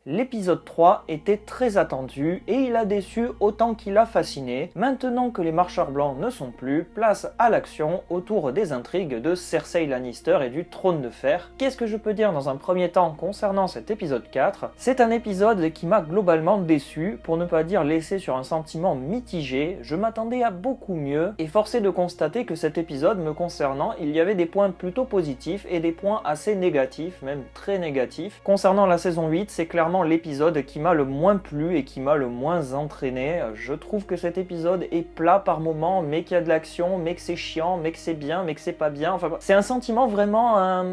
L'épisode 3 était très attendu et il a déçu autant qu'il a fasciné. Maintenant que les marcheurs blancs ne sont plus, place à l'action autour des intrigues de Cersei Lannister et du trône de fer. Qu'est-ce que je peux dire dans un premier temps concernant cet épisode 4? C'est un épisode qui m'a globalement déçu, pour ne pas dire laissé sur un sentiment mitigé. Je m'attendais à beaucoup mieux et forcé de constater que cet épisode me concernant, il y avait des points plutôt positifs et des points assez négatifs, même très négatifs. Concernant la saison 8, c'est clairement l'épisode qui m'a le moins plu et qui m'a le moins entraîné. Je trouve que cet épisode est plat par moments, mais qu'il y a de l'action, mais que c'est chiant, mais que c'est bien, mais que c'est pas bien. Enfin, c'est un sentiment vraiment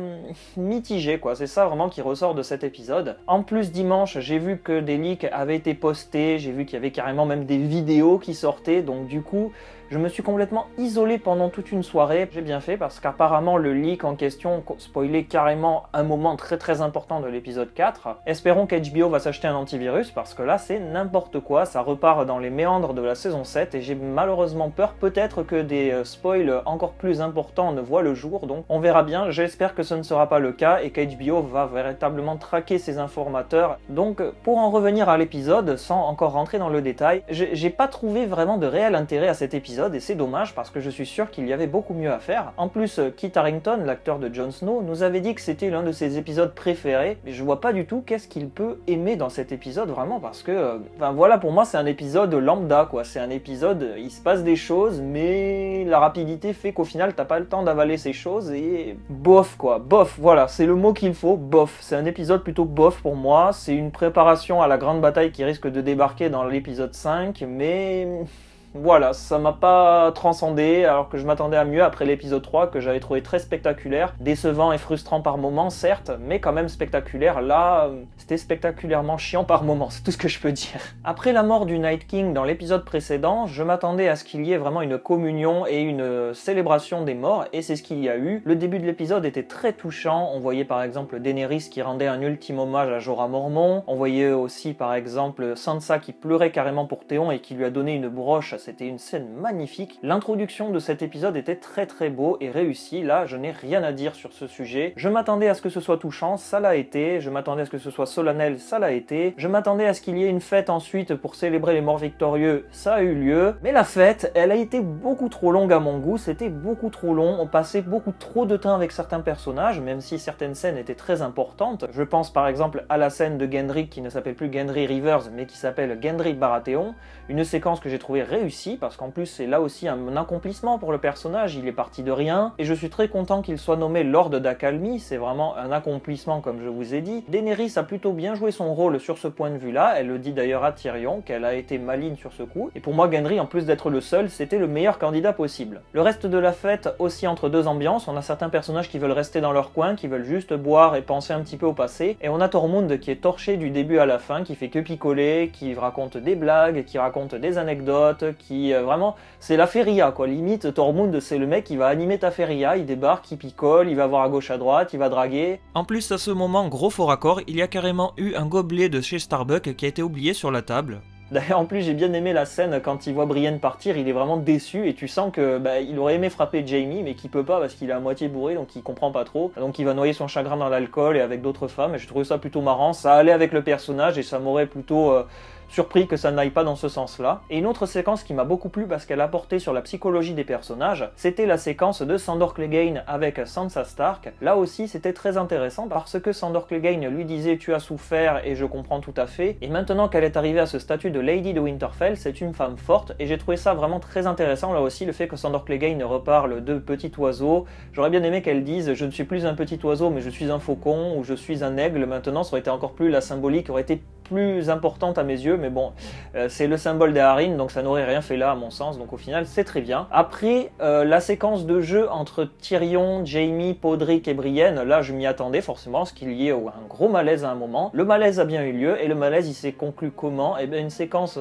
mitigé, quoi. C'est ça vraiment qui ressort de cet épisode. En plus, dimanche, j'ai vu que des leaks avaient été postés, j'ai vu qu'il y avait carrément même des vidéos qui sortaient, donc du coup, je me suis complètement isolé pendant toute une soirée. J'ai bien fait parce qu'apparemment le leak en question spoilait carrément un moment très important de l'épisode 4. Espérons qu'HBO va s'acheter un antivirus parce que là c'est n'importe quoi, ça repart dans les méandres de la saison 7 et j'ai malheureusement peur peut-être que des spoils encore plus importants ne voient le jour, donc on verra bien. J'espère que ce ne sera pas le cas et qu'HBO va véritablement traquer ses informateurs. Donc pour en revenir à l'épisode, sans encore rentrer dans le détail, j'ai pas trouvé vraiment de réel intérêt à cet épisode et c'est dommage parce que je suis sûr qu'il y avait beaucoup mieux à faire. En plus, Kit Harington, l'acteur de Jon Snow, nous avait dit que c'était l'un de ses épisodes préférés, mais je vois pas du tout qu'est-ce qu'il peut aimer dans cet épisode vraiment parce que, enfin voilà, pour moi c'est un épisode lambda quoi, c'est un épisode, il se passe des choses, mais la rapidité fait qu'au final t'as pas le temps d'avaler ces choses et bof quoi, bof, voilà, c'est le mot qu'il faut, bof. C'est un épisode plutôt bof pour moi, c'est une préparation à la grande bataille qui risque de débarquer dans l'épisode 5, mais voilà, ça m'a pas transcendé alors que je m'attendais à mieux après l'épisode 3 que j'avais trouvé très spectaculaire, décevant et frustrant par moments certes, mais quand même spectaculaire. Là, c'était spectaculairement chiant par moments, c'est tout ce que je peux dire. Après la mort du Night King dans l'épisode précédent, je m'attendais à ce qu'il y ait vraiment une communion et une célébration des morts et c'est ce qu'il y a eu. Le début de l'épisode était très touchant, on voyait par exemple Daenerys qui rendait un ultime hommage à Jorah Mormont, on voyait aussi par exemple Sansa qui pleurait carrément pour Théon et qui lui a donné une broche. C'était une scène magnifique. L'introduction de cet épisode était très beau et réussi. Là, je n'ai rien à dire sur ce sujet. Je m'attendais à ce que ce soit touchant, ça l'a été. Je m'attendais à ce que ce soit solennel, ça l'a été. Je m'attendais à ce qu'il y ait une fête ensuite pour célébrer les morts victorieux, ça a eu lieu. Mais la fête, elle a été beaucoup trop longue à mon goût. C'était beaucoup trop long. On passait beaucoup trop de temps avec certains personnages, même si certaines scènes étaient très importantes. Je pense par exemple à la scène de Gendry qui ne s'appelle plus Gendry Rivers, mais qui s'appelle Gendry Baratheon. Une séquence que j'ai trouvée réussie, parce qu'en plus c'est là aussi un accomplissement pour le personnage, il est parti de rien, et je suis très content qu'il soit nommé Lord d'Accalmie, c'est vraiment un accomplissement comme je vous ai dit. Daenerys a plutôt bien joué son rôle sur ce point de vue-là, elle le dit d'ailleurs à Tyrion, qu'elle a été maligne sur ce coup, et pour moi Gendry, en plus d'être le seul, c'était le meilleur candidat possible. Le reste de la fête aussi entre deux ambiances, on a certains personnages qui veulent rester dans leur coin, qui veulent juste boire et penser un petit peu au passé, et on a Tormund qui est torché du début à la fin, qui fait que picoler, qui raconte des blagues, qui raconte des anecdotes, qui vraiment, c'est la feria quoi, limite Tormund c'est le mec qui va animer ta feria, il débarque, il picole, il va voir à gauche à droite, il va draguer. En plus à ce moment, gros faux raccord, il y a carrément eu un gobelet de chez Starbucks qui a été oublié sur la table. D'ailleurs, en plus, j'ai bien aimé la scène quand il voit Brienne partir, il est vraiment déçu et tu sens que il aurait aimé frapper Jaime, mais qu'il peut pas parce qu'il est à moitié bourré, donc il comprend pas trop. Donc il va noyer son chagrin dans l'alcool et avec d'autres femmes, et je trouve ça plutôt marrant. Ça allait avec le personnage et ça m'aurait plutôt surpris que ça n'aille pas dans ce sens-là. Et une autre séquence qui m'a beaucoup plu parce qu'elle apportait sur la psychologie des personnages, c'était la séquence de Sandor Clegane avec Sansa Stark. Là aussi, c'était très intéressant parce que Sandor Clegane lui disait « tu as souffert et je comprends tout à fait ». Et maintenant qu'elle est arrivée à ce statut de Lady de Winterfell, c'est une femme forte et j'ai trouvé ça vraiment très intéressant là aussi, le fait que Sandor Clegane reparle de petit oiseau. J'aurais bien aimé qu'elle dise « je ne suis plus un petit oiseau mais je suis un faucon » ou « je suis un aigle ». Maintenant, ça aurait été encore plus, la symbolique aurait été plus importante à mes yeux, mais bon, c'est le symbole des Harins, donc ça n'aurait rien fait là à mon sens, donc au final c'est très bien. Après, la séquence de jeu entre Tyrion, Jaime, Podrick et Brienne, là je m'y attendais forcément, ce qu'il y ait un gros malaise à un moment. Le malaise a bien eu lieu, et le malaise il s'est conclu comment? Eh bien une séquence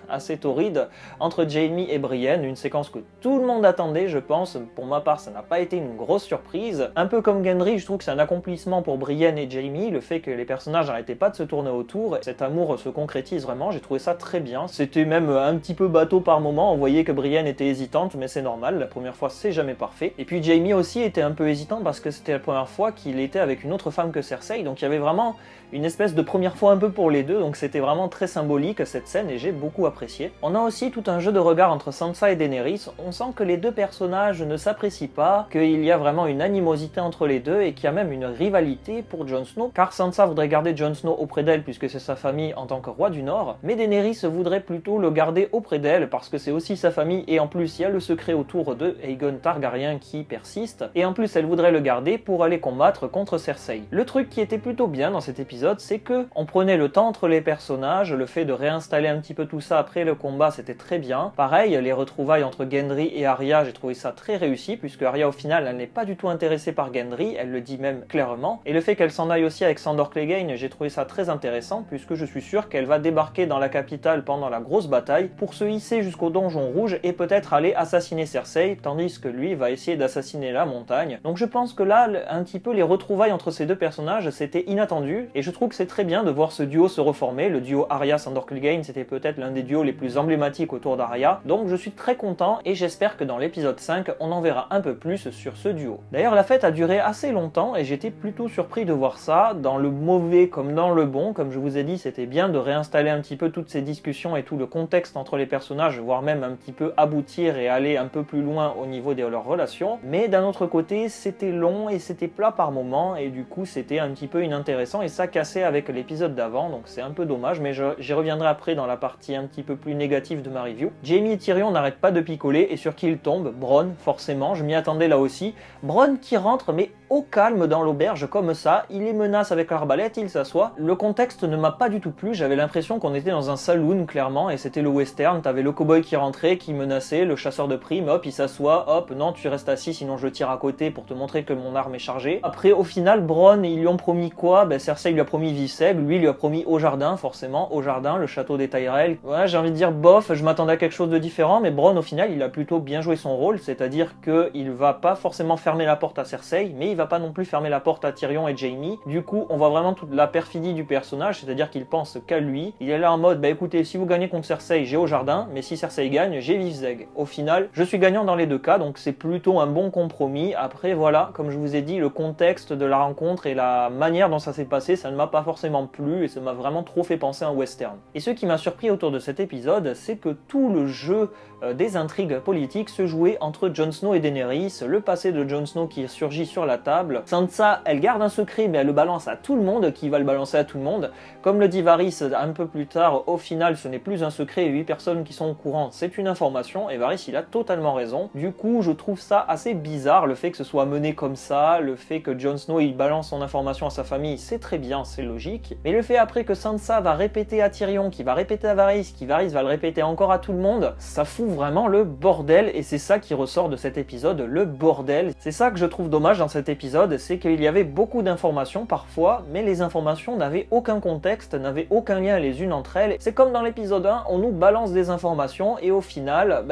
assez torride entre Jaime et Brienne, une séquence que tout le monde attendait je pense, pour ma part ça n'a pas été une grosse surprise. Un peu comme Gendry, je trouve que c'est un accomplissement pour Brienne et Jaime, le fait que les personnages n'arrêtaient pas de se tourner autour. cet amour se concrétise vraiment, j'ai trouvé ça très bien. C'était même un petit peu bateau par moment, on voyait que Brienne était hésitante, mais c'est normal, la première fois c'est jamais parfait. Et puis Jaime aussi était un peu hésitant parce que c'était la première fois qu'il était avec une autre femme que Cersei, donc il y avait vraiment une espèce de première fois un peu pour les deux, donc c'était vraiment très symbolique cette scène et j'ai beaucoup apprécié. On a aussi tout un jeu de regard entre Sansa et Daenerys, on sent que les deux personnages ne s'apprécient pas, qu'il y a vraiment une animosité entre les deux et qu'il y a même une rivalité pour Jon Snow, car Sansa voudrait garder Jon Snow auprès d'elle puisque c'est sa famille en tant que roi du Nord, mais Daenerys voudrait plutôt le garder auprès d'elle parce que c'est aussi sa famille et en plus il y a le secret autour de Aegon Targaryen qui persiste, et en plus elle voudrait le garder pour aller combattre contre Cersei. Le truc qui était plutôt bien dans cet épisode, c'est que on prenait le temps entre les personnages, le fait de réinstaller un petit peu tout ça après le combat, c'était très bien. Pareil, les retrouvailles entre Gendry et Arya, j'ai trouvé ça très réussi, puisque Arya au final, elle n'est pas du tout intéressée par Gendry, elle le dit même clairement, et le fait qu'elle s'en aille aussi avec Sandor Clegane, j'ai trouvé ça très intéressant, puisque je suis sûr qu'elle va débarquer dans la capitale pendant la grosse bataille, pour se hisser jusqu'au donjon rouge et peut-être aller assassiner Cersei, tandis que lui va essayer d'assassiner la montagne. Donc je pense que là, un petit peu les retrouvailles entre ces deux personnages, c'était inattendu, et je trouve que c'est très bien de voir ce duo se reformer. Le duo Arya-Sandor Clegane, c'était peut-être l'un des duos les plus emblématiques autour d'Arya, donc je suis très content et j'espère que dans l'épisode 5, on en verra un peu plus sur ce duo. D'ailleurs, la fête a duré assez longtemps et j'étais plutôt surpris de voir ça, dans le mauvais comme dans le bon. Comme je vous ai dit, c'était bien de réinstaller un petit peu toutes ces discussions et tout le contexte entre les personnages, voire même un petit peu aboutir et aller un peu plus loin au niveau de leurs relations, mais d'un autre côté, c'était long et c'était plat par moments et du coup, c'était un petit peu inintéressant et ça cassé avec l'épisode d'avant, donc c'est un peu dommage, mais j'y reviendrai après dans la partie un petit peu plus négative de ma review. Jaime et Tyrion n'arrêtent pas de picoler, et sur qui ils tombent? Bronn, forcément, je m'y attendais là aussi. Bronn qui rentre, mais au calme dans l'auberge comme ça, il les menace avec l'arbalète, il s'assoit. Le contexte ne m'a pas du tout plu, j'avais l'impression qu'on était dans un saloon clairement, et c'était le western, t'avais le cowboy qui rentrait, qui menaçait, le chasseur de primes, hop, il s'assoit, hop, non, tu restes assis, sinon je tire à côté pour te montrer que mon arme est chargée. Après, au final, Bronn, ils lui ont promis quoi? Ben, Cersei lui a promis Visseg, lui a promis au jardin, forcément, au jardin, le château des Tyrell. Ouais, j'ai envie de dire bof, je m'attendais à quelque chose de différent, mais Bronn, au final, il a plutôt bien joué son rôle, c'est-à-dire qu'il va pas forcément fermer la porte à Cersei, mais il va pas non plus fermer la porte à Tyrion et Jaime. Du coup, on voit vraiment toute la perfidie du personnage, c'est-à-dire qu'il pense qu'à lui. Il est là en mode, bah écoutez, si vous gagnez contre Cersei, j'ai au jardin, mais si Cersei gagne, j'ai Visseg. Au final, je suis gagnant dans les deux cas, donc c'est plutôt un bon compromis. Après, voilà, comme je vous ai dit, le contexte de la rencontre et la manière dont ça s'est passé, ça ne m'a pas forcément plu et ça m'a vraiment trop fait penser à un western. Et ce qui m'a surpris autour de cet épisode, c'est que tout le jeu des intrigues politiques se jouait entre Jon Snow et Daenerys, le passé de Jon Snow qui surgit sur la table. Sansa, elle garde un secret, mais elle le balance à tout le monde, qui va le balancer à tout le monde. Comme le dit Varys un peu plus tard, au final, ce n'est plus un secret, 8 personnes qui sont au courant, c'est une information, et Varys, il a totalement raison. Du coup, je trouve ça assez bizarre, le fait que ce soit mené comme ça, le fait que Jon Snow, il balance son information à sa famille, c'est très bien, c'est logique. Mais le fait après que Sansa va répéter à Tyrion, qui va répéter à Varys, qui Varys va le répéter encore à tout le monde, ça fout vraiment le bordel, et c'est ça qui ressort de cet épisode, le bordel. C'est ça que je trouve dommage dans cet épisode, c'est qu'il y avait beaucoup d'informations parfois, mais les informations n'avaient aucun contexte, n'avaient aucun lien les unes entre elles. C'est comme dans l'épisode 1, on nous balance des informations, et au final,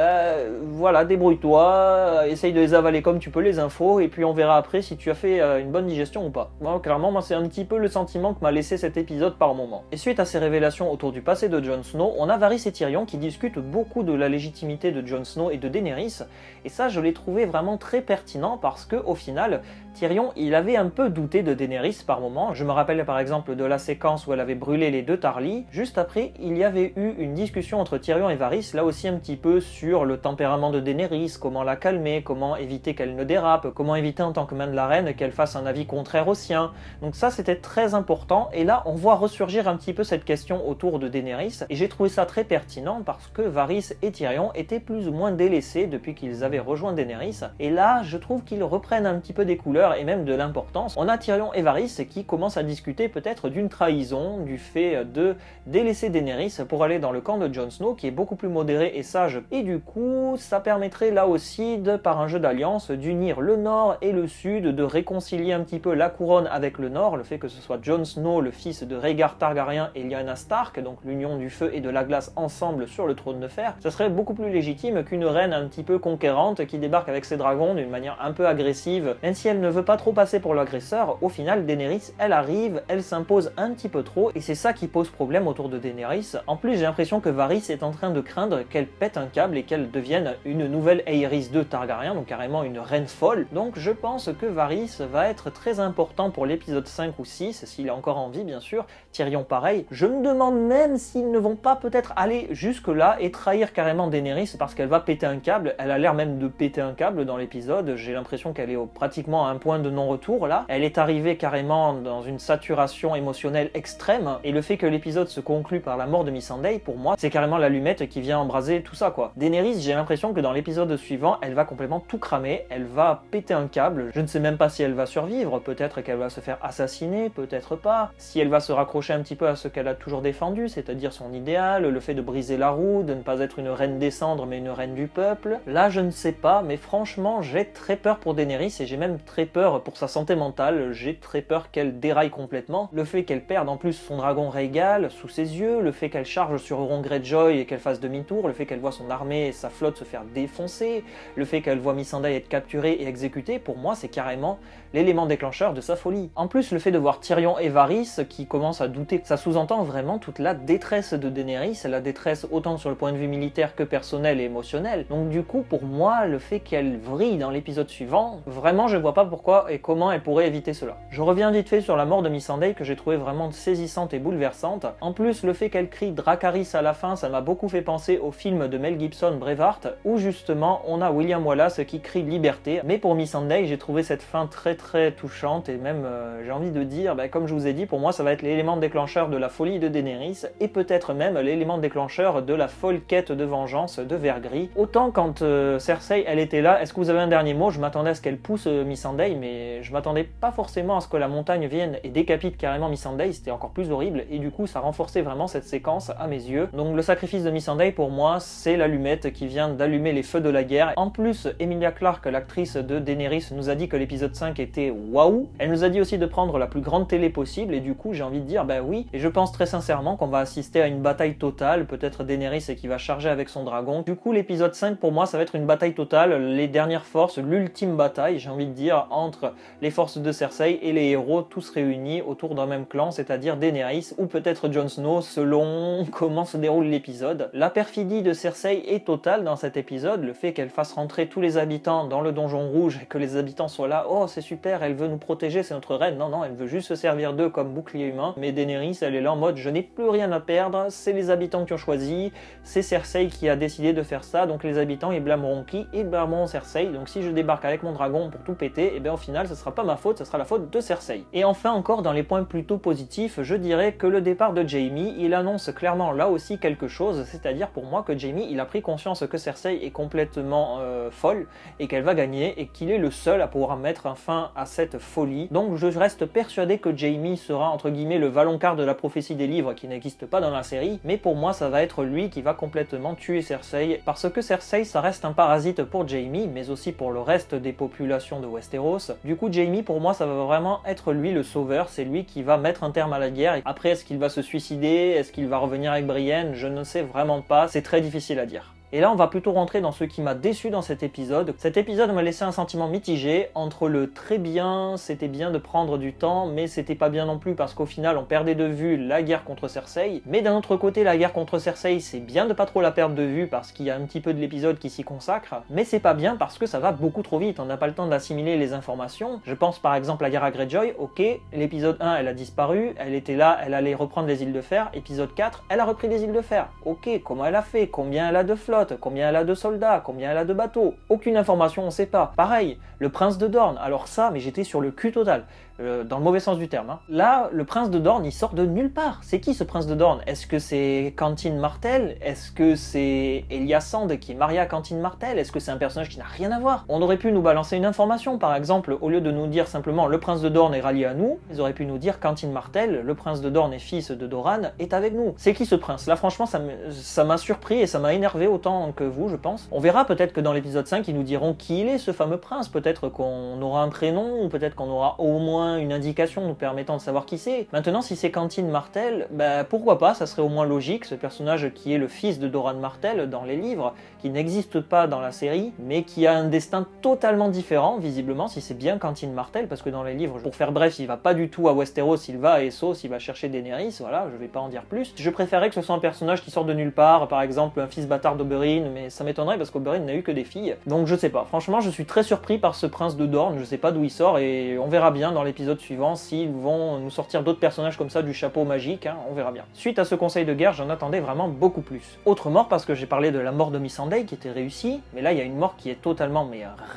voilà, débrouille-toi, essaye de les avaler comme tu peux les infos, et puis on verra après si tu as fait une bonne digestion ou pas. Bon, clairement, moi c'est un petit peu le sentiment que m'a laissé cet épisode par moment. Et suite à ces révélations autour du passé de Jon Snow, on a Varys et Tyrion qui discutent beaucoup de la légitimité de Jon Snow et de Daenerys, et ça je l'ai trouvé vraiment très pertinent parce que au final, Tyrion, il avait un peu douté de Daenerys par moment. Je me rappelle par exemple de la séquence où elle avait brûlé les deux Tarly. Juste après, il y avait eu une discussion entre Tyrion et Varys, là aussi un petit peu sur le tempérament de Daenerys, comment la calmer, comment éviter qu'elle ne dérape, comment éviter en tant que main de la reine qu'elle fasse un avis contraire au sien. Donc ça c'était très important, et là on voit ressurgir un petit peu cette question autour de Daenerys, et j'ai trouvé ça très pertinent parce que Varys et Tyrion étaient plus ou moins délaissés depuis qu'ils avaient rejoint Daenerys, et là je trouve qu'ils reprennent un petit peu des couleurs et même de l'importance. On a Tyrion et Varys qui commencent à discuter peut-être d'une trahison, du fait de délaisser Daenerys pour aller dans le camp de Jon Snow qui est beaucoup plus modéré et sage, et du coup ça permettrait là aussi par un jeu d'alliance d'unir le nord et le sud, de réconcilier un petit peu la couronne avec le nord, le fait que ce soit Jon Snow, le fils de Rhaegar Targaryen, et Lyanna Stark, donc l'union du feu et de la glace ensemble sur le trône de fer. Ce serait beaucoup plus légitime qu'une reine un petit peu conquérante qui débarque avec ses dragons d'une manière un peu agressive, même si elle ne veut pas trop passer pour l'agresseur, au final Daenerys elle arrive, elle s'impose un petit peu trop et c'est ça qui pose problème autour de Daenerys. En plus j'ai l'impression que Varys est en train de craindre qu'elle pète un câble et qu'elle devienne une nouvelle Aerys II Targaryen, donc carrément une reine folle. Donc je pense que Varys va être très important pour l'épisode 5 ou 6, s'il est encore en vie bien sûr. Tyrion pareil. Je me demande même s'ils ne vont pas peut-être aller jusque là et trahir carrément Daenerys parce qu'elle va péter un câble. Elle a l'air même de péter un câble dans l'épisode. J'ai l'impression qu'elle est pratiquement à un point de non-retour là. Elle est arrivée carrément dans une saturation émotionnelle extrême et le fait que l'épisode se conclue par la mort de Missandei, pour moi, c'est carrément l'allumette qui vient embraser tout ça quoi. Daenerys, j'ai l'impression que dans l'épisode suivant, elle va complètement tout cramer, elle va péter un câble. Je ne sais même pas si elle va survivre, peut-être qu'elle va se faire assassiner, peut-être pas. Si elle va se raccrocher un petit peu à ce qu'elle a toujours défendu, c'est-à-dire son idéal, le fait de briser la roue, de ne pas être une reine des cendres mais une reine du peuple. Là, je ne sais pas, mais franchement, j'ai très peur pour Daenerys et j'ai même très peur pour sa santé mentale. J'ai très peur qu'elle déraille complètement. Le fait qu'elle perde en plus son dragon Rhaegal sous ses yeux, le fait qu'elle charge sur Euron Greyjoy et qu'elle fasse demi-tour, le fait qu'elle voit son armée et sa flotte se faire défoncer, le fait qu'elle voit Missandei être capturée et exécutée, pour moi, c'est carrément l'élément déclencheur de sa folie. En plus, le fait de voir Tyrion et Varys qui commencent à douter, ça sous-entend vraiment toute la détresse de Daenerys, la détresse autant sur le point de vue militaire que personnel et émotionnel. Donc du coup, pour moi, le fait qu'elle vrille dans l'épisode suivant, vraiment je vois pas pourquoi et comment elle pourrait éviter cela. Je reviens vite fait sur la mort de Missandei que j'ai trouvé vraiment saisissante et bouleversante. En plus, le fait qu'elle crie Dracarys à la fin, ça m'a beaucoup fait penser au film de Mel Gibson Braveheart, où justement on a William Wallace qui crie liberté. Mais pour Missandei, j'ai trouvé cette fin très touchante et même j'ai envie de dire, comme je vous ai dit, pour moi ça va être l'élément déclencheur de la folie de Daenerys et peut-être même l'élément déclencheur de la folle quête de vengeance de Vergris. Autant quand Cersei elle était là, est-ce que vous avez un dernier mot? Je m'attendais à ce qu'elle pousse Missandei, mais je m'attendais pas forcément à ce que la montagne vienne et décapite carrément Missandei, c'était encore plus horrible et du coup ça renforçait vraiment cette séquence à mes yeux. Donc le sacrifice de Missandei pour moi c'est l'allumette qui vient d'allumer les feux de la guerre. En plus, Emilia Clarke, l'actrice de Daenerys, nous a dit que l'épisode 5 était waouh. Elle nous a dit aussi de prendre la plus grande télé possible et du coup j'ai envie de dire oui, et je pense très sincèrement qu'on va assister à une bataille totale, peut-être Daenerys qui va charger avec son dragon. Du coup l'épisode 5 pour moi ça va être une bataille totale, les dernières forces, l'ultime bataille j'ai envie de dire entre les forces de Cersei et les héros tous réunis autour d'un même clan, c'est-à-dire Daenerys ou peut-être Jon Snow selon comment se déroule l'épisode. La perfidie de Cersei est totale dans cet épisode, le fait qu'elle fasse rentrer tous les habitants dans le donjon rouge et que les habitants soient là, oh c'est super, elle veut nous protéger, c'est notre reine. Non, elle veut juste se servir d'eux comme bouclier humain. Mais Daenerys, elle est là en mode je n'ai plus rien à perdre, c'est les habitants qui ont choisi, c'est Cersei qui a décidé de faire ça, donc les habitants ils blâmeront qui? Ils blâmeront Cersei. Donc si je débarque avec mon dragon pour tout péter, et bien au final ce sera pas ma faute, ce sera la faute de Cersei. Et enfin encore dans les points plutôt positifs, je dirais que le départ de Jaime, il annonce clairement là aussi quelque chose, c'est-à-dire pour moi que Jaime il a pris conscience que Cersei est complètement folle et qu'elle va gagner et qu'il est le seul à pouvoir mettre un fin à cette folie. Donc je reste persuadé que Jaime sera entre guillemets le Valonqar de la prophétie des livres qui n'existe pas dans la série, mais pour moi ça va être lui qui va complètement tuer Cersei, parce que Cersei ça reste un parasite pour Jaime, mais aussi pour le reste des populations de Westeros. Du coup Jaime pour moi ça va vraiment être lui le sauveur, c'est lui qui va mettre un terme à la guerre. Après est-ce qu'il va se suicider, est-ce qu'il va revenir avec Brienne, je ne sais vraiment pas, c'est très difficile à dire. Et là on va plutôt rentrer dans ce qui m'a déçu dans cet épisode. Cet épisode m'a laissé un sentiment mitigé entre le très bien, c'était bien de prendre du temps, mais c'était pas bien non plus parce qu'au final on perdait de vue la guerre contre Cersei. Mais d'un autre côté la guerre contre Cersei c'est bien de pas trop la perdre de vue parce qu'il y a un petit peu de l'épisode qui s'y consacre, mais c'est pas bien parce que ça va beaucoup trop vite, on n'a pas le temps d'assimiler les informations. Je pense par exemple à la guerre à Greyjoy, ok, l'épisode 1 elle a disparu, elle était là, elle allait reprendre les îles de fer, épisode 4 elle a repris les îles de fer, ok, comment elle a fait, combien elle a de flotte, combien elle a de soldats, combien elle a de bateaux, aucune information, on sait pas. Pareil, le prince de Dorne, alors ça, mais j'étais sur le cul total, dans le mauvais sens du terme. Là, le prince de Dorne, il sort de nulle part. C'est qui ce prince de Dorne? Est-ce que c'est Quentyn Martell? Est-ce que c'est Elia Sand qui est marié à Quentyn Martell? Est-ce que c'est un personnage qui n'a rien à voir? On aurait pu nous balancer une information, par exemple, au lieu de nous dire simplement le prince de Dorne est rallié à nous, ils auraient pu nous dire Quentyn Martell, le prince de Dorne et fils de Doran, est avec nous. C'est qui ce prince? Là, franchement, ça m'a surpris et ça m'a énervé autant autant que vous, je pense. On verra peut-être que dans l'épisode 5, ils nous diront qui il est, ce fameux prince. Peut-être qu'on aura un prénom, ou peut-être qu'on aura au moins une indication nous permettant de savoir qui c'est. Maintenant, si c'est Quentyn Martell, bah pourquoi pas, ça serait au moins logique, ce personnage qui est le fils de Doran Martell dans les livres, qui n'existe pas dans la série, mais qui a un destin totalement différent, visiblement, si c'est bien Quentyn Martell, parce que dans les livres, pour faire bref, il va pas du tout à Westeros, il va à Essos, il va chercher Daenerys, voilà, je vais pas en dire plus. Je préférais que ce soit un personnage qui sort de nulle part, par exemple un fils bâtard d'Oberyn, mais ça m'étonnerait parce qu'Oberyn n'a eu que des filles, donc je sais pas. Franchement, je suis très surpris par ce prince de Dorne, je sais pas d'où il sort, et on verra bien dans l'épisode suivant s'ils vont nous sortir d'autres personnages comme ça du chapeau magique, hein, on verra bien. Suite à ce conseil de guerre, j'en attendais vraiment beaucoup plus. Autre mort, parce que j'ai parlé de la mort de Missandei qui était réussie, mais là il y a une mort qui est totalement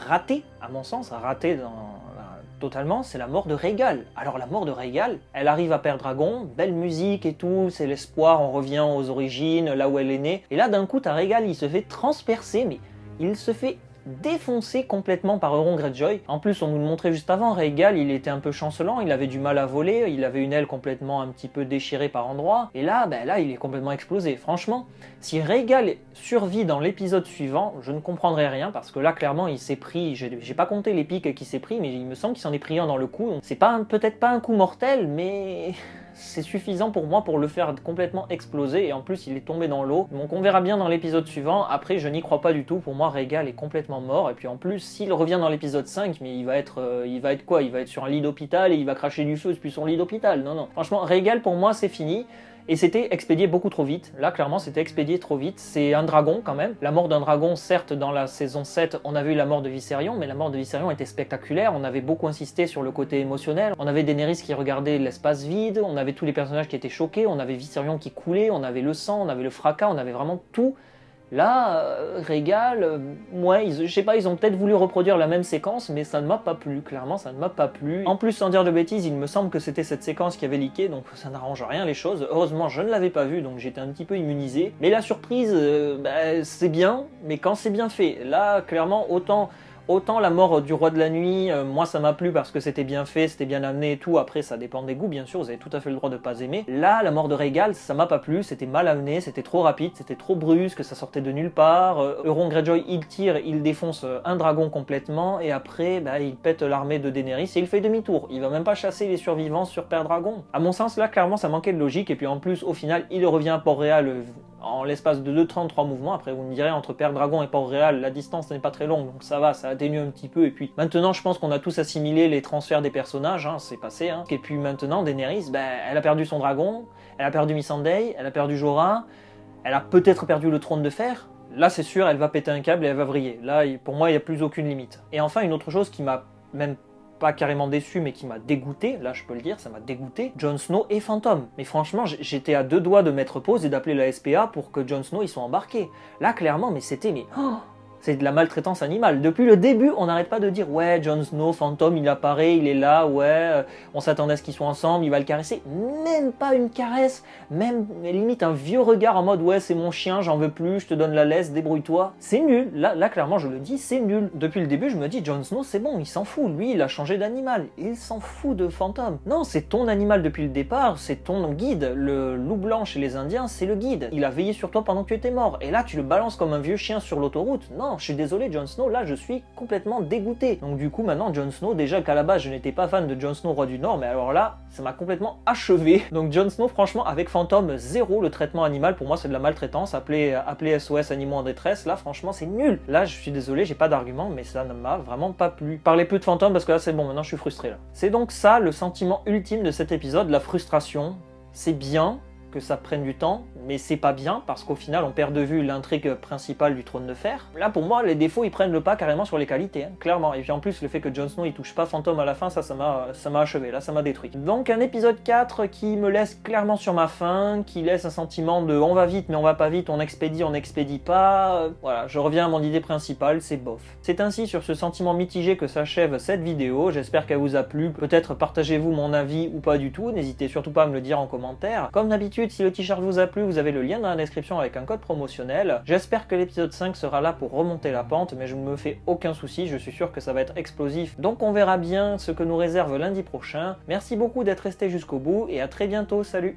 ratée, à mon sens, ratée totalement, c'est la mort de Rhaegal. Alors la mort de Rhaegal, elle arrive à Père Dragon, belle musique et tout, c'est l'espoir, on revient aux origines, là où elle est née, et là d'un coup t'as Rhaegal, il se fait transpercer, mais il se fait défoncé complètement par Euron Greyjoy. En plus, on nous le montrait juste avant, Rhaegal, il était un peu chancelant, il avait du mal à voler, il avait une aile complètement un petit peu déchirée par endroits, et là, là, il est complètement explosé. Franchement, si Rhaegal survit dans l'épisode suivant, je ne comprendrai rien, parce que là, clairement, il s'est pris, j'ai pas compté les pics qu'il s'est pris, mais il me semble qu'il s'en est pris un dans le cou. C'est peut-être pas un coup mortel, mais c'est suffisant pour moi pour le faire complètement exploser, et en plus il est tombé dans l'eau, donc on verra bien dans l'épisode suivant. Après je n'y crois pas du tout, pour moi Rhaegal est complètement mort, et puis en plus s'il revient dans l'épisode 5, mais il va être quoi? Il va être sur un lit d'hôpital et il va cracher du feu depuis son lit d'hôpital. Non, franchement Rhaegal pour moi c'est fini. Et c'était expédié beaucoup trop vite. Là, clairement, c'était expédié trop vite. C'est un dragon, quand même. La mort d'un dragon, certes, dans la saison 7, on avait eu la mort de Viserion, mais la mort de Viserion était spectaculaire. On avait beaucoup insisté sur le côté émotionnel. On avait Daenerys qui regardait l'espace vide, on avait tous les personnages qui étaient choqués, on avait Viserion qui coulait, on avait le sang, on avait le fracas, on avait vraiment tout. Là, Rhaegal, je sais pas, ils ont peut-être voulu reproduire la même séquence, mais ça ne m'a pas plu, clairement ça ne m'a pas plu. En plus, sans dire de bêtises, il me semble que c'était cette séquence qui avait leaké, donc ça n'arrange rien les choses. Heureusement, je ne l'avais pas vu, donc j'étais un petit peu immunisé. Mais la surprise, c'est bien, mais quand c'est bien fait. Là, clairement, Autant la mort du roi de la nuit, moi ça m'a plu parce que c'était bien fait, c'était bien amené et tout, après ça dépend des goûts bien sûr, vous avez tout à fait le droit de pas aimer. Là, la mort de Rhaegal, ça m'a pas plu, c'était mal amené, c'était trop rapide, c'était trop brusque, ça sortait de nulle part. Euron Greyjoy, il tire, il défonce un dragon complètement, et après, il pète l'armée de Daenerys et il fait demi-tour. Il va même pas chasser les survivants sur Père Dragon. À mon sens, là, clairement, ça manquait de logique, et puis en plus, au final, il revient à Port-Réal en l'espace de 2-33 mouvements. Après vous me direz, entre Père Dragon et Port-Réal, la distance n'est pas très longue, donc ça va, ça atténue un petit peu, et puis maintenant je pense qu'on a tous assimilé les transferts des personnages, c'est passé, et puis maintenant Daenerys, elle a perdu son dragon, elle a perdu Missandei, elle a perdu Jorah, elle a peut-être perdu le trône de fer. Là c'est sûr, elle va péter un câble et elle va vriller. Là pour moi il n'y a plus aucune limite. Et enfin une autre chose qui m'a même pas carrément déçu, mais qui m'a dégoûté, là je peux le dire, ça m'a dégoûté, Jon Snow et Fantôme. Mais franchement, j'étais à deux doigts de mettre pause et d'appeler la SPA pour que Jon Snow ils sont embarqués. Là clairement, mais c'était, c'est de la maltraitance animale. Depuis le début, on n'arrête pas de dire « Ouais, Jon Snow, fantôme, il apparaît, il est là, ouais, on s'attendait à ce qu'ils soient ensemble, il va le caresser. » Même pas une caresse, même limite un vieux regard en mode « Ouais, c'est mon chien, j'en veux plus, je te donne la laisse, débrouille-toi. » C'est nul, là clairement je le dis, c'est nul. Depuis le début, je me dis « Jon Snow, c'est bon, il s'en fout, lui, il a changé d'animal. Il s'en fout de fantôme. » Non, c'est ton animal depuis le départ, c'est ton guide. Le loup blanc chez les Indiens, c'est le guide. Il a veillé sur toi pendant que tu étais mort. Et là, tu le balances comme un vieux chien sur l'autoroute. Non, je suis désolé, Jon Snow, là je suis complètement dégoûté. Donc du coup maintenant Jon Snow, déjà qu'à la base je n'étais pas fan de Jon Snow roi du Nord, mais alors là ça m'a complètement achevé. Donc Jon Snow franchement avec Fantôme, zéro. Le traitement animal pour moi c'est de la maltraitance, appeler SOS animaux en détresse, là franchement c'est nul. Là je suis désolé, j'ai pas d'argument, mais ça ne m'a vraiment pas plu. Parlez plus de Fantôme parce que là c'est bon, maintenant je suis frustré là. C'est donc ça le sentiment ultime de cet épisode, la frustration. C'est bien que ça prenne du temps, mais c'est pas bien parce qu'au final on perd de vue l'intrigue principale du trône de fer. Là pour moi les défauts ils prennent le pas carrément sur les qualités, clairement. Et puis en plus le fait que Jon Snow il touche pas Fantôme à la fin, ça m'a achevé, là ça m'a détruit. Donc un épisode 4 qui me laisse clairement sur ma faim, qui laisse un sentiment de on va vite mais on va pas vite, on expédie pas, voilà, je reviens à mon idée principale, c'est bof. C'est ainsi sur ce sentiment mitigé que s'achève cette vidéo, j'espère qu'elle vous a plu, peut-être partagez-vous mon avis ou pas du tout, n'hésitez surtout pas à me le dire en commentaire. Comme d'habitude, si le t-shirt vous a plu, vous avez le lien dans la description avec un code promotionnel. J'espère que l'épisode 5 sera là pour remonter la pente, mais je ne me fais aucun souci, je suis sûr que ça va être explosif. Donc on verra bien ce que nous réserve lundi prochain. Merci beaucoup d'être resté jusqu'au bout et à très bientôt, salut.